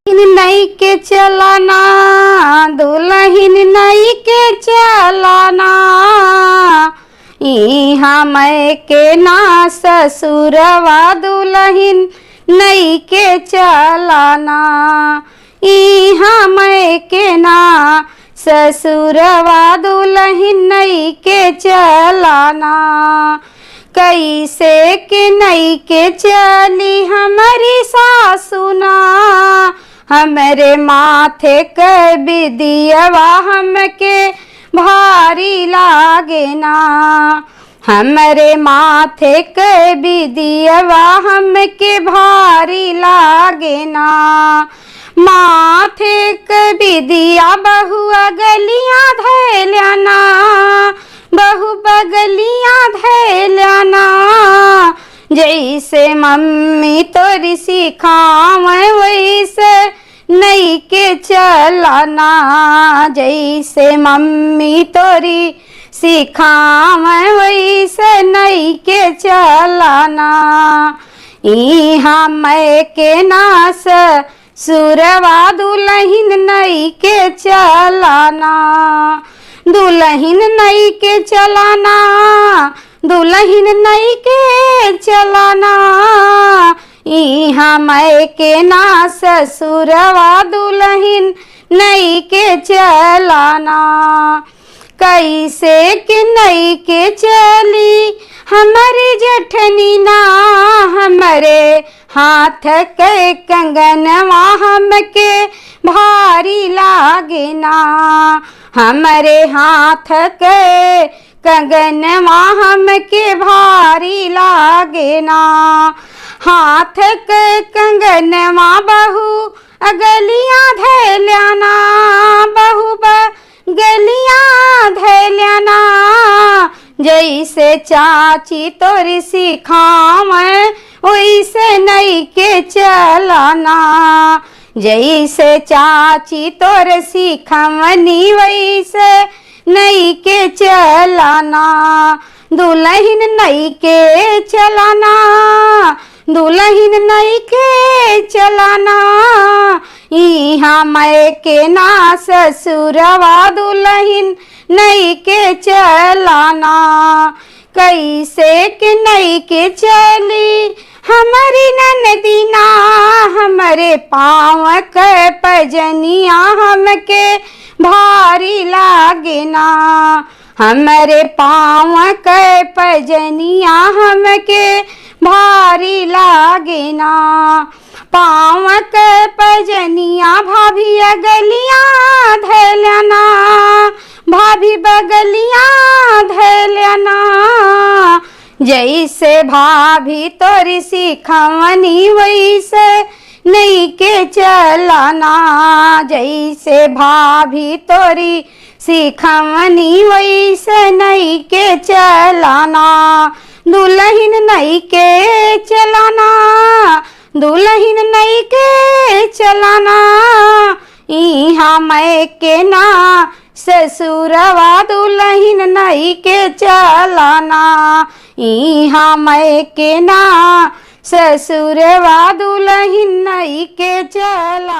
नई के चलाना दुल्हन नई के चलाना, इहाँ मैं के ना ससुरवा दुल्हन नई के चलाना, इहाँ मैं के ना ससुरवा दुल्हन नई के चलाना। कैसे के नई के चली हमारी सासुना, हमरे माथे के बिदियवा हमके भारी लागे ना, हमरे माथे के बिदियवा हमके भारी लागे ना। माथे के बिदिया बहुआ गलियां धैल्याना, बहु बगलियां धैल्याना, जैसे मम्मी तोरी सिखाव वैसे नई के चलाना, जैसे मम्मी तोरी सिखाव वैसे नई के चलाना। इहाँ मैं के ना ससुरवा दुल्हन नई के चलाना, दुल्हन नई के चलाना, दुल्हन नई के चलाना, इहाँ मैं के ना ससुरवा दुल्हन नई के चलाना। कैसे के नई के चली हमारी जेठनी ना, हमरे हाथ के कंगनवा हमके भारी लागे ना, हमरे हाथ के कंगनवा हमके भारी लागे ना। हाथ के कंगनवा बहु अगलियां धैल्याना, बहु गलियां धैल्याना, जैसे चाची तोरी सिखाव वैसे नई के चलाना, जैसे चाची तोर सिखवनी वैसे नई के चलाना। दुल्हन नई के चलाना, दुल्हन नई के चलाना, इहाँ मैं के ना ससुरवा दुल्हन नई के चलाना। कैसे के नई के चली हमारी ननदीना, हमरे पाँव के पजनिया हमके भारी लागे ना, हमरे पाँव के पजनिया हमके भारी लागे ना। पाँव के पजनिया भाभी अगलियां धैल्याना, भाभी बगलियां धैल्याना, जैसे भाभी तोरी सिखवनी वैसे नई के चलाना, जैसे भाभी तोरी सिखवनी वैसे नई के चलाना। दुल्हन नई के चलाना, दुल्हन नई के चलाना, इहाँ मैं के ना ससुरवा दुल्हन नई के चलाना, इहाँ मैं के ना ससुरवा दुल्हन नई के चलाना।